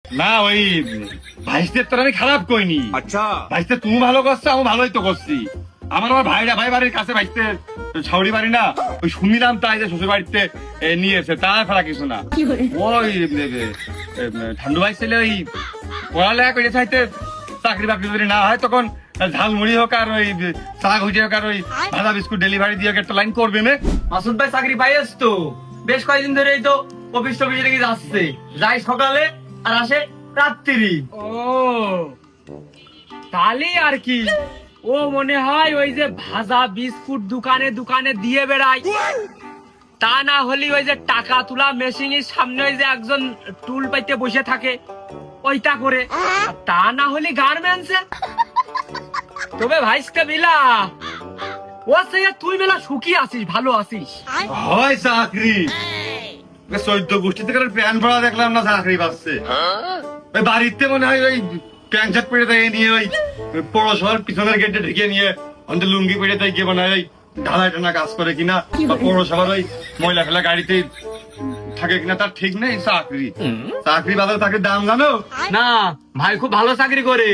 না ওই ভাইস্তের তোর আমি খারাপ কইনি। अच्छा ভাইস্তে তুমি ভালো করছো, আমি ভালোই তো করছি। আমার ভাই বাড়ির কাছে ভাইস্তে ছাউড়ি বাড়ি না, ওই শুনিলাম তাই যে শ্বশুর বাড়িতে নিয়েছে, তা ছাড়া কিছু না। ওই ঠান্ডু ভাই ছেলে ওই পড়ালেখা করে চাইতে চাকরি বাকরি যদি না হয় তখন ঝালমুড়ি হোক আর ওই চা ঘুটে হোক আর ওই ভাজা বিস্কুট ডেলিভারি দিয়ে একটা লাইন করবে না। মাসুদ ভাই চাকরি পাইয়াছ তো, বেশ কয়েকদিন ধরেই তো অফিস টফিসে লেগে যাচ্ছে, যাই সকালে আর আসে রাত্রি। ও তাহলে আর কি, ও মনে হয় ওই যে ভাজা বিস্কুট দোকানে দোকানে দিয়ে বেড়ায়, তা না হলে ওই যে টাকা তোলা মেশিনের সামনে ওই যে একজন টুল পাইতে বসে থাকে ওইটা করে, আর তা না হলে গার্মেন্টসে। তবে ভাইস্তে বিলা ও সে তুই মেলা সুখী আছিস, ভালো আছিস। হয় চাকরি 14 গোষ্ঠী থেকে প্যান পড়া দেখলাম না, চাকরি পাচ্ছে। ওই বাড়িতে মনে হয় ওই প্যান্ট শার্ট পরে তাই নিয়ে ওই পৌরসভার পিছনের গেটে ঢেকে নিয়ে অন্ত লুঙ্গি পরে তাই গিয়ে মনে হয় ওই ঢালাই টানা কাজ করে কিনা, বা পৌরসভার ওই ময়লা ফেলা গাড়িতে থাকে কিনা তার ঠিক নেই। চাকরি বাজারে চাকরির দাম জানো? না ভাই খুব ভালো চাকরি করে,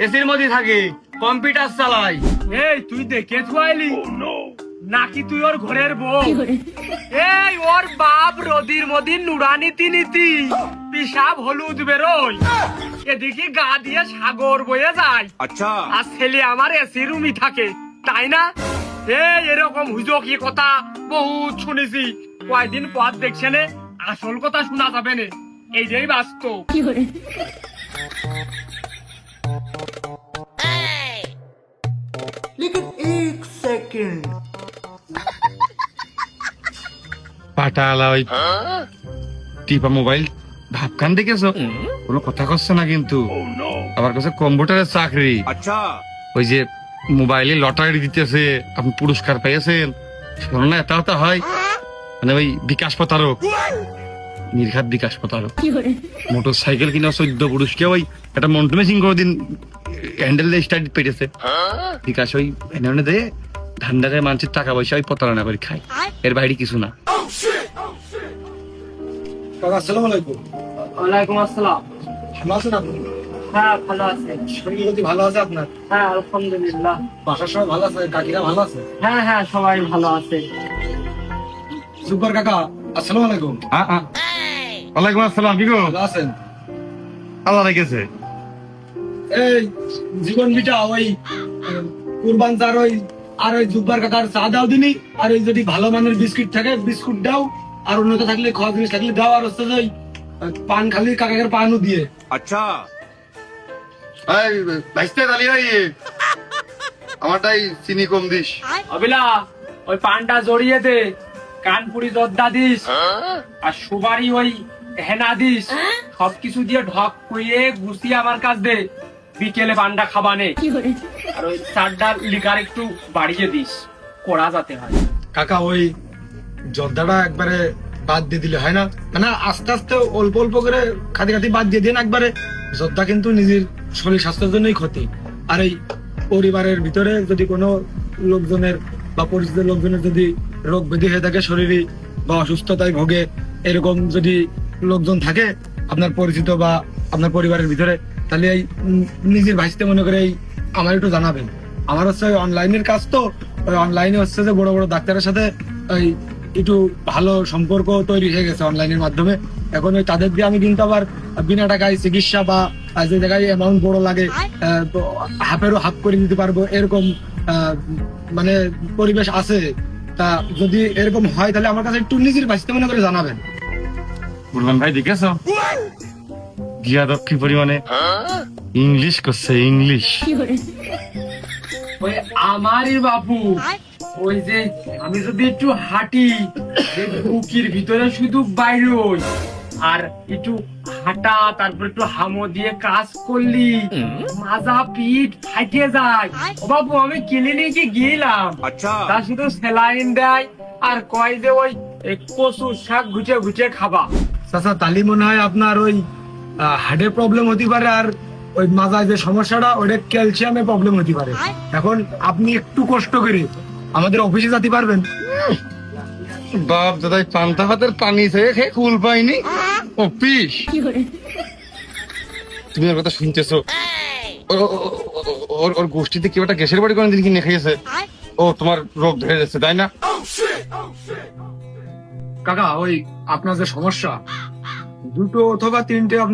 এসির মধ্যে থাকে, কম্পিউটার চালায়। এই তুই দেখে ছুয়াইলি নাকি তুই ওর ঘরের বউ? এই ওর বাপ রদির মদির নুরানিতি নীতি পিসাব হলুদ বেরোয়, এদিকে গা দিয়ে সাগর বয়ে যায়, अच्छा আর ছেলে আমার এসি রুমি থাকে, তাই না? এই এরকম হুজকি কথা বহুত শুনেছি, কয়দিন পর দেখছে নে আসল কথা শোনা যাবে না, এই যেই বাস্তব। लेकिन एक सेकंड পাটালা ওই টিপা মোবাইল ভাবকান দেখেছো? কোনো কথা করছে না কিন্তু, আবার কাছে কম্পিউটারের চাকরি। अच्छा ওই যে মোবাইলে লটারি দিতেছে, আপনি পুরস্কার পেয়েছেন, শোনো না এটা তো হয় মানে ওই বিকাশ প্রতারক, নির্ঘাত বিকাশ প্রতারক। মোটর সাইকেল কিনা 14 পুরুষকে ওই একটা মন্টু মেশিন করে দিন হ্যান্ডেল স্টার্ট পেটেছে, বিকাশ ওই এনে দিয়ে ধান্দারে মানুষের টাকা পয়সা ওই প্রতারণা করে খায়, এর বাইরে কিছু না। আসসালামু আলাইকুম। ওয়ালাইকুম আসসালাম। ভালো আছেন আপনি? হ্যাঁ ভালো আছে। শরীর যদি ভালো আছে আপনার? হ্যাঁ আলহামদুলিল্লাহ। বাসার সবাই ভালো আছে? কাকিরা ভালো আছে? হ্যাঁ হ্যাঁ সবাই ভালো আছে। সুপার কাকা আসসালামু আলাইকুম। ওয়ালাইকুম আসসালাম। কি গো, ভালো আছেন? আল্লাহ রেখেছে। এই জীবন বিটা ওই কুরবান চার ওই আর ওই জুব্বার কাকার চা দাও দিনি, আর ওই যদি ভালো মানের বিস্কুট থাকে বিস্কুট দাও, আর অন্যত থাকলে খাওয়া জিনিস থাকলে দাও, আর হচ্ছে যে ওই পান খালি কাকাকের পানও দিয়ে। अच्छा ভাইস্তে তালি ভাই আমারটাই চিনি কম দিস। অবিলা ওই পানটা জড়িয়ে দে, কানপুরি জর্দা দিস, আর সুপারি ওই হেনা দিস, সবকিছু দিয়ে ঢক কইয়ে গুছিয়ে আমার কাছ দে, বিকেলে পানটা খাবানে। আর ওই চারটা লিকার একটু বাড়িয়ে দিস, করা যাতে হয়। কাকা ওই জর্দাটা একবারে বাদ দিয়ে দিলে হয় না, মানে আস্তে আস্তে অল্প অল্প করে খাতি খাতি বাদ দিয়ে দিন একবারে। জর্দা কিন্তু নিজের শরীর স্বাস্থ্যের জন্যই ক্ষতি, আর এই পরিবারের ভিতরে যদি কোনো লোকজনের বা পরিচিত লোকজনের যদি রোগ ব্যাধি হয়ে থাকে শরীরে বা অসুস্থতায় ভোগে, এরকম যদি লোকজন থাকে আপনার পরিচিত বা আপনার পরিবারের ভিতরে, তাহলে এই নিজের ভাইস্তে মনে করে এই আমার একটু জানাবেন। আমার হচ্ছে অনলাইনের কাজ, তো ওই অনলাইনে হচ্ছে যে বড় বড় ডাক্তারের সাথে ওই একটু ভালো সম্পর্ক তৈরি হয়ে গেছে অনলাইনের মাধ্যমে। এখন ওই তাদের দিয়ে আমি কিন্তু আবার বিনা টাকায় চিকিৎসা বা যে জায়গায় অ্যামাউন্ট বড় লাগে হাফেরও হাফ করে দিতে পারবো, এরকম মানে পরিবেশ আছে। তা যদি এরকম হয় তাহলে আমার কাছে একটু নিজের ভাইস্তে মনে করে জানাবেন। বুরবান ভাই দেখেছো গিয়া দক্ষি পরিমাণে ইংলিশ করছে, ইংলিশ। ওই আমারই বাপু, ওই যে আমি যদি একটু হাঁটি, বুকির ভিতরে শুধু বাইরে ওই, আর একটু হাঁটা তারপর একটু হামো দিয়ে কাজ করলি মাজা পিঠ ফাটিয়ে যায়। ও বাবু আমি ক্লিনিকে গিয়েলাম, अच्छा তা শুধু স্যালাইন দেয় আর কয় যে ওই কচু শাক ঘুচে ঘুচে খাবা। চাচা তালি মনে হয় আপনার ওই হার্টের প্রবলেম হতে পারে, আর ওই মাজায় যে সমস্যাটা ওটা ক্যালসিয়ামের প্রবলেম হতে পারে। এখন আপনি একটু কষ্ট করে আমাদের অফিসে যেতে পারবেন? বাপ দাদাই পান্তা ভাতের পানি থেকে খেয়ে কুল পাইনি অফিস। তুমি ওর কথা শুনতেছো ওর গোষ্ঠীতে কেউ একটা গ্যাসের বাড়ি কোনদিন কিনে খেয়েছে ও তোমার রোগ ধরে যাচ্ছে তাই না? কাকা ওই আপনার যে সমস্যা 2টো অথবা 3টে আপনার